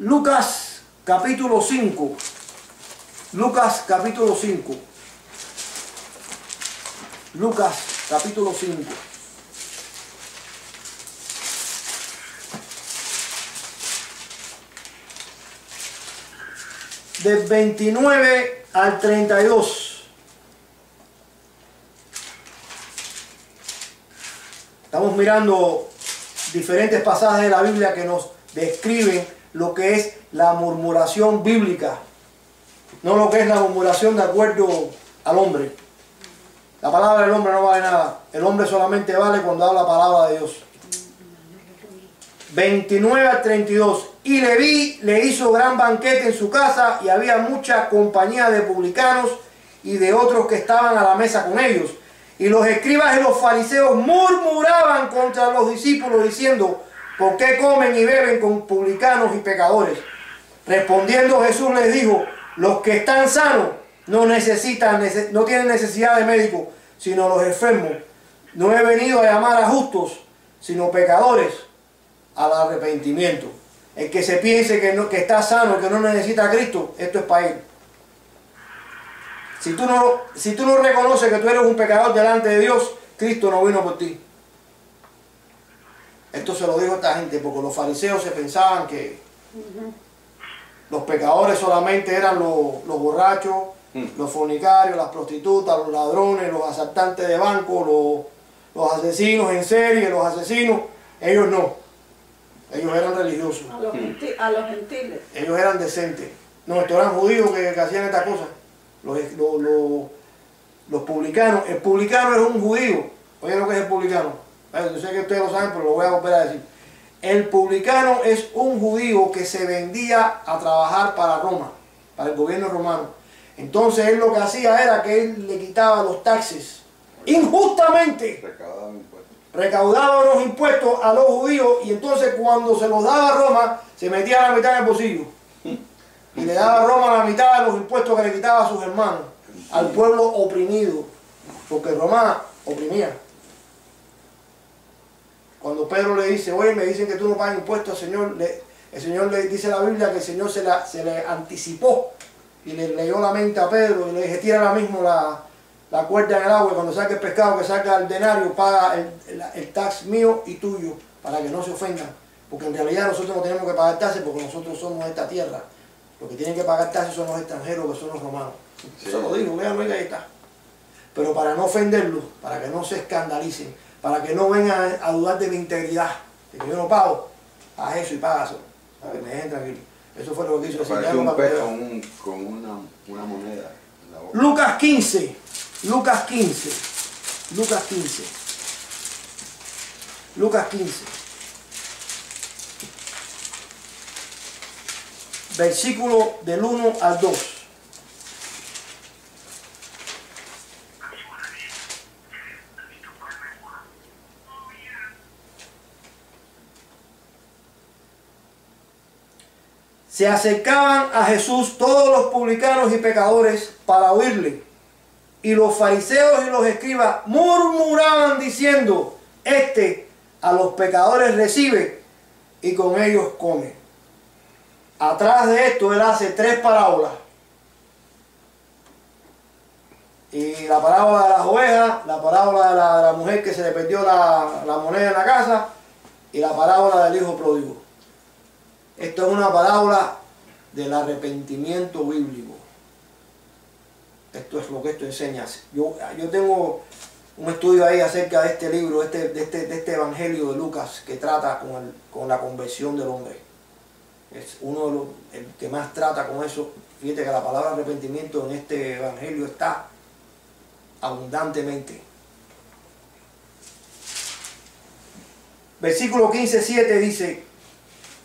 Lucas capítulo 5. Lucas capítulo 5. Lucas capítulo 5. Del 29 al 32. Estamos mirando diferentes pasajes de la Biblia que nos describen lo que es la murmuración bíblica, no lo que es la murmuración de acuerdo al hombre. La palabra del hombre no vale nada. El hombre solamente vale cuando habla la palabra de Dios. 29 al 32. Y Leví le hizo gran banquete en su casa, y había mucha compañía de publicanos y de otros que estaban a la mesa con ellos. Y los escribas y los fariseos murmuraban contra los discípulos, diciendo: ¿por qué comen y beben con publicanos y pecadores? Respondiendo Jesús les dijo: los que están sanos no tienen necesidad de médico, sino los enfermos. No he venido a llamar a justos, sino pecadores al arrepentimiento. El que se piense que está sano, que no necesita a Cristo, esto es para él. Si tú no reconoces que tú eres un pecador delante de Dios, Cristo no vino por ti. Esto se lo dijo a esta gente porque los fariseos se pensaban que los pecadores solamente eran los borrachos, los fornicarios, las prostitutas, los ladrones, los asaltantes de banco, los asesinos en serie, los asesinos. Ellos no. Ellos eran religiosos. A los gentiles. Ellos eran decentes. No, estos eran judíos que hacían estas cosas. Los publicanos. El publicano era un judío. Oye, lo que es el publicano. Yo sé que ustedes lo saben, pero lo voy a volver a decir. El publicano es un judío que se vendía a trabajar para Roma, para el gobierno romano. Entonces él lo que hacía era que él le quitaba los taxes injustamente. Recaudaba los impuestos a los judíos, y entonces cuando se los daba a Roma, se metía la mitad en el bolsillo. Y le daba a Roma la mitad de los impuestos que le quitaba a sus hermanos, al pueblo oprimido, porque Roma oprimía. Cuando Pedro le dice: oye, me dicen que tú no pagas impuestos al Señor, el Señor le dice a la Biblia que el Señor se le anticipó y le leyó la mente a Pedro y le dije: tira ahora mismo la cuerda en el agua, y cuando saque el pescado, que saca el denario, paga el tax mío y tuyo, para que no se ofendan. Porque en realidad nosotros no tenemos que pagar taxes, porque nosotros somos de esta tierra. Los que tienen que pagar taxes son los extranjeros, que son los romanos. Sí. Eso lo digo, véanlo, ahí está. Pero para no ofenderlos, para que no se escandalicen, para que no vengan a dudar de mi integridad, de que yo no pago, haz eso y págaselo, para que me dejen tranquilo. Eso fue lo que hizo el Señor. Un pez con una moneda en la boca. Lucas 15. Lucas 15. Lucas 15. Lucas 15. Versículo del 1 al 2. Se acercaban a Jesús todos los publicanos y pecadores para oírle. Y los fariseos y los escribas murmuraban diciendo: este a los pecadores recibe y con ellos come. Atrás de esto él hace 3 parábolas. Y la parábola de las ovejas, la parábola de la mujer que se le perdió la moneda en la casa, y la parábola del hijo pródigo. Esto es una parábola del arrepentimiento bíblico. Esto es lo que esto enseña. Yo tengo un estudio ahí acerca de este libro, de este evangelio de Lucas, que trata con la conversión del hombre. Es uno de los el que más trata con eso. Fíjate que la palabra arrepentimiento en este evangelio está abundantemente. Versículo 15:7 dice: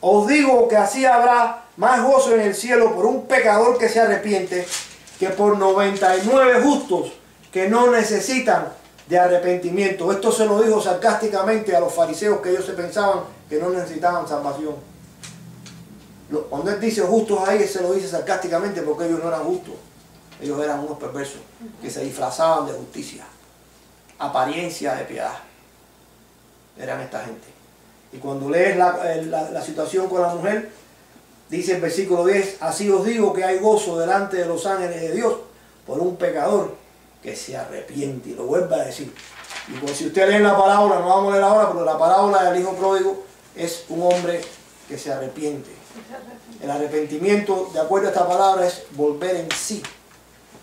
os digo que así habrá más gozo en el cielo por un pecador que se arrepiente, que por 99 justos que no necesitan de arrepentimiento. Esto se lo dijo sarcásticamente a los fariseos, que ellos se pensaban que no necesitaban salvación. Cuando él dice justos ahí, él se lo dice sarcásticamente porque ellos no eran justos. Ellos eran unos perversos que se disfrazaban de justicia, apariencia de piedad. Eran esta gente. Y cuando lees la situación con la mujer, Dice el versículo 10, así os digo que hay gozo delante de los ángeles de Dios por un pecador que se arrepiente. Y lo vuelve a decir. Y pues si usted lee la parábola, no vamos a leer ahora, pero la parábola del hijo pródigo es un hombre que se arrepiente. El arrepentimiento, de acuerdo a esta palabra, es volver en sí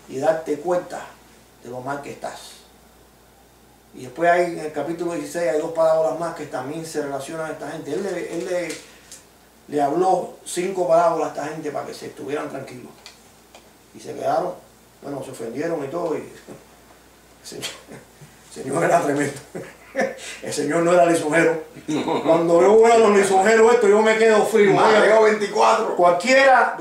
y darte cuenta de lo mal que estás. Y después hay, en el capítulo 16 hay dos parábolas más que también se relacionan a esta gente. Él le habló 5 parábolas a esta gente para que se estuvieran tranquilos. Y se quedaron, bueno, se ofendieron y todo. Y el Señor era tremendo. El Señor no era lisonjero. Cuando yo veo a los lisonjeros esto, yo me quedo frío. Mateo 24. Cualquiera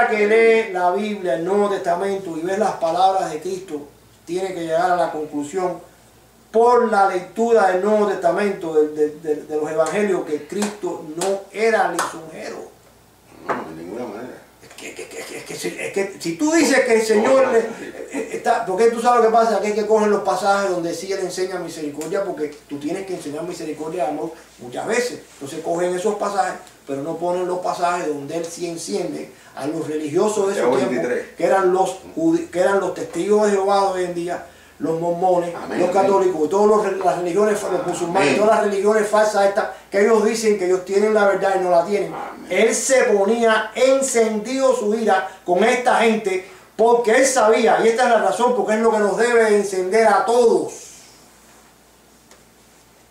que lee la Biblia, el Nuevo Testamento y ve las palabras de Cristo, tiene que llegar a la conclusión por la lectura del Nuevo Testamento, de los Evangelios, que Cristo no era lisonjero. No, de ninguna manera. Es que si tú dices que el Señor está, porque tú sabes lo que pasa, que hay que coger los pasajes donde sí Él enseña misericordia, porque tú tienes que enseñar misericordia y amor muchas veces. Entonces cogen esos pasajes, pero no ponen los pasajes donde Él sí enciende a los religiosos de esos tiempos, que eran los testigos de Jehová de hoy en día, los mormones, amén, los católicos, y todas las religiones, los musulmanes, todas las religiones falsas estas, que ellos dicen que ellos tienen la verdad y no la tienen. Amén. Él se ponía encendido su ira con esta gente, porque él sabía, y esta es la razón, porque es lo que nos debe encender a todos,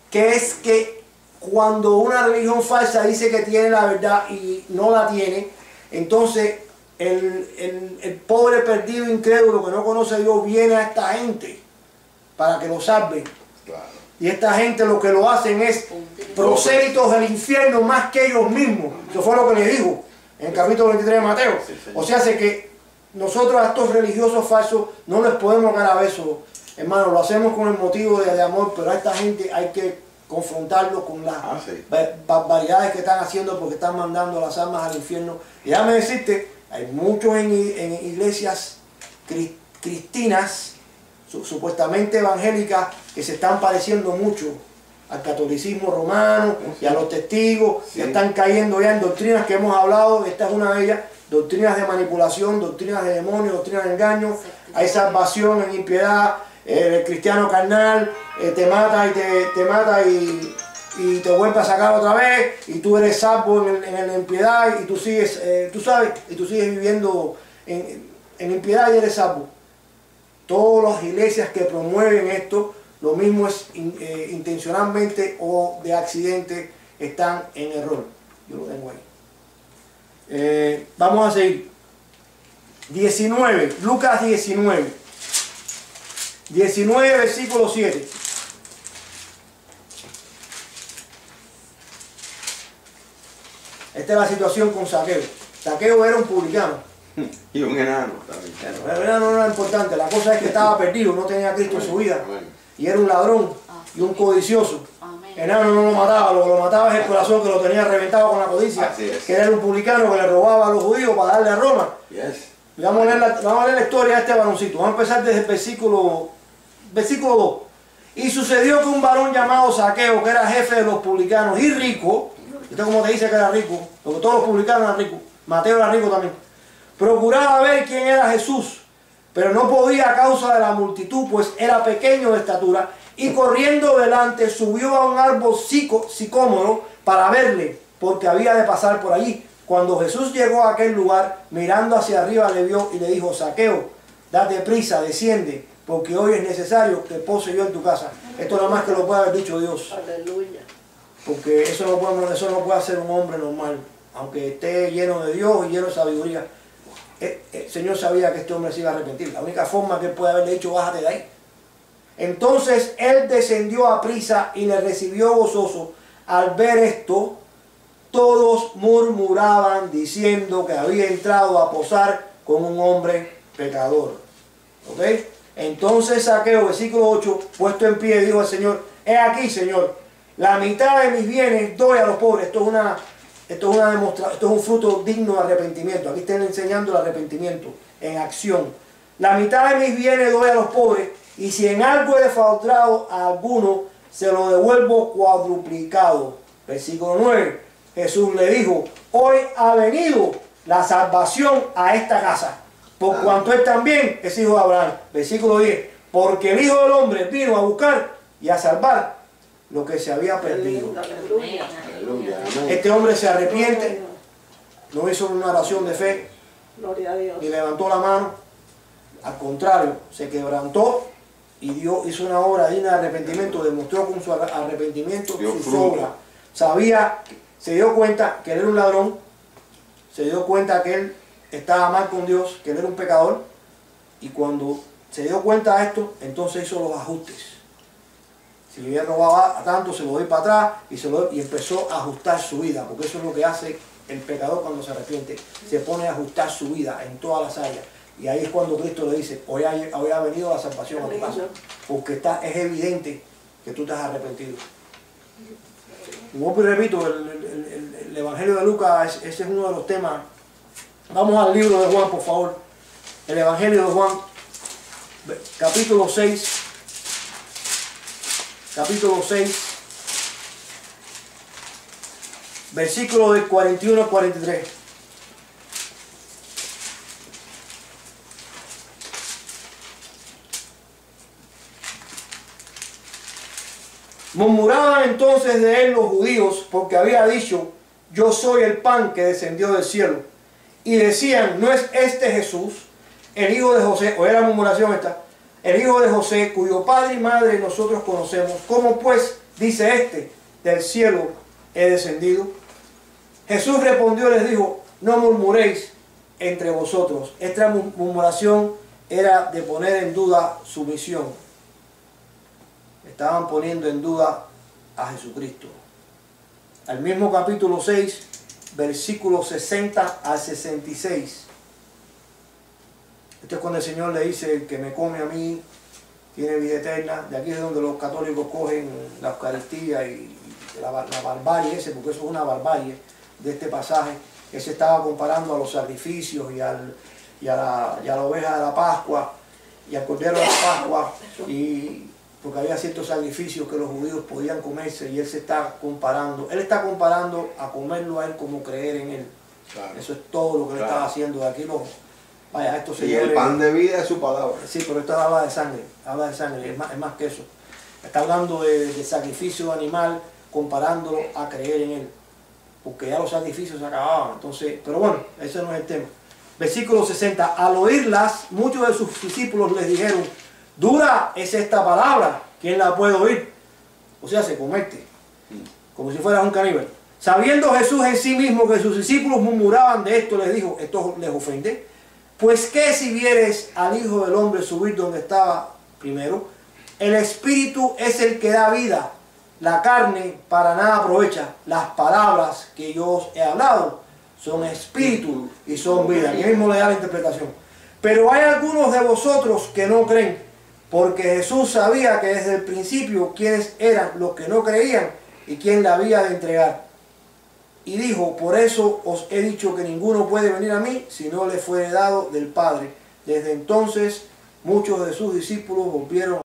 que es que cuando una religión falsa dice que tiene la verdad y no la tiene, entonces el pobre perdido incrédulo que no conoce a Dios viene a esta gente para que lo salven. Claro. Y esta gente lo que lo hacen es prosélitos del infierno más que ellos mismos. Eso fue lo que le dijo en el capítulo 23 de Mateo. O sea, hace que nosotros a estos religiosos falsos no les podemos dar a besos, hermano. Lo hacemos con el motivo de amor, pero a esta gente hay que confrontarlos con las barbaridades que están haciendo, porque están mandando las almas al infierno. Y déjame decirte, hay muchos en iglesias cristinas, supuestamente evangélicas, que se están pareciendo mucho al catolicismo romano y a los testigos, que están cayendo ya en doctrinas que hemos hablado. Esta es una de ellas, doctrinas de manipulación, doctrinas de demonios, doctrinas de engaño. Hay salvación en impiedad, el cristiano carnal te mata y te vuelve a sacar otra vez, y tú eres salvo en la impiedad, y tú sigues, tú sabes, y tú sigues viviendo en impiedad y eres salvo. Todas las iglesias que promueven esto, lo mismo es intencionalmente o de accidente, están en error. Yo lo tengo ahí. Vamos a seguir. 19, Lucas 19. 19, versículo 7. Esta es la situación con Zaqueo. Zaqueo era un publicano. Y un enano también. El enano no era importante. La cosa es que estaba perdido, no tenía a Cristo en su vida. Y era un ladrón y un codicioso. El enano no lo mataba, lo que lo mataba es el corazón, que lo tenía reventado con la codicia. Que era un publicano que le robaba a los judíos para darle a Roma. Vamos a leer la historia de este varoncito. Vamos a empezar desde el versículo 2. Y sucedió que un varón llamado Zaqueo, que era jefe de los publicanos y rico, ¿usted cómo te dice que era rico? Porque todos los publicanos eran ricos. Mateo era rico también. Procuraba ver quién era Jesús, pero no podía a causa de la multitud, pues era pequeño de estatura, y corriendo delante subió a un árbol sicómoro para verle, porque había de pasar por allí. Cuando Jesús llegó a aquel lugar, mirando hacia arriba le vio y le dijo: Zaqueo, date prisa, desciende, porque hoy es necesario que pose yo en tu casa. Esto nada más que lo puede haber dicho Dios. Aleluya. Porque eso no puede hacer un hombre normal, aunque esté lleno de Dios y lleno de sabiduría. El Señor sabía que este hombre se iba a arrepentir. La única forma que él puede haberle dicho: bájate de ahí. Entonces él descendió a prisa y le recibió gozoso. Al ver esto, todos murmuraban diciendo que había entrado a posar con un hombre pecador. ¿Ok? Entonces Zaqueo, versículo 8, puesto en pie, dijo al Señor: he aquí, Señor, la mitad de mis bienes doy a los pobres. Esto es un fruto digno de arrepentimiento. Aquí están enseñando el arrepentimiento en acción. La mitad de mis bienes doy a los pobres, y si en algo he defraudado a alguno, se lo devuelvo cuadruplicado. Versículo 9. Jesús le dijo, hoy ha venido la salvación a esta casa, por cuanto él también es hijo de Abraham. Versículo 10, porque el Hijo del Hombre vino a buscar y a salvar lo que se había perdido. Aleluya. Aleluya. Amén. Este hombre se arrepiente, no hizo una oración de fe, Gloria a Dios. ni levantó la mano, al contrario, se quebrantó y Dios hizo una obra digna de arrepentimiento, demostró con su arrepentimiento Dio sus fruto. obras. Sabía, se dio cuenta que él era un ladrón, se dio cuenta que él estaba mal con Dios, que él era un pecador, y cuando se dio cuenta de esto, entonces hizo los ajustes. Si le había robado a tanto, se lo doy para atrás y empezó a ajustar su vida, porque eso es lo que hace el pecador cuando se arrepiente, se pone a ajustar su vida en todas las áreas. Y ahí es cuando Cristo le dice, hoy ha venido la salvación a tu casa, porque es evidente que tú te has arrepentido. Y vuelvo y repito, el Evangelio de Lucas, ese es uno de los temas. Vamos al libro de Juan, por favor. El Evangelio de Juan, capítulo 6. Capítulo 6. Versículo del 41 al 43. Murmuraban entonces de él los judíos, porque había dicho, yo soy el pan que descendió del cielo. Y decían, ¿no es este Jesús, el hijo de José? O era murmuración esta, el hijo de José, cuyo padre y madre nosotros conocemos. ¿Cómo pues dice este, del cielo he descendido? Jesús respondió y les dijo, no murmuréis entre vosotros. Esta murmuración era de poner en duda su misión. Estaban poniendo en duda a Jesucristo. Al mismo capítulo 6, versículos 60 al 66. Esto es cuando el Señor le dice, el que me come a mí tiene vida eterna. De aquí es donde los católicos cogen la Eucaristía y la barbarie ese, porque eso es una barbarie de este pasaje, que se estaba comparando a los sacrificios y a la oveja de la Pascua y al cordero de la Pascua, porque había ciertos sacrificios que los judíos podían comerse y él se está comparando. Él está comparando a comerlo a él como creer en él. Claro. Eso es todo lo que él estaba haciendo. De aquí vaya, estos Y señores, el pan de vida es su palabra. sí, pero esto habla de sangre, es más que eso. Está hablando de sacrificio animal, comparándolo a creer en él, porque ya los sacrificios se acababan. Entonces, pero bueno, ese no es el tema. Versículo 60, al oírlas, muchos de sus discípulos les dijeron, dura es esta palabra, ¿quién la puede oír? O sea, se convierte, como si fuera un caníbal. Sabiendo Jesús en sí mismo que sus discípulos murmuraban de esto, les dijo, ¿esto les ofende? Pues qué si vieres al Hijo del Hombre subir donde estaba primero. El Espíritu es el que da vida, la carne para nada aprovecha. Las palabras que yo os he hablado son espíritu y son vida. Aquí mismo le da la interpretación. Pero hay algunos de vosotros que no creen, porque Jesús sabía que desde el principio quiénes eran los que no creían y quién la había de entregar. Y dijo, por eso os he dicho que ninguno puede venir a mí si no le fuere dado del Padre. Desde entonces muchos de sus discípulos volvieron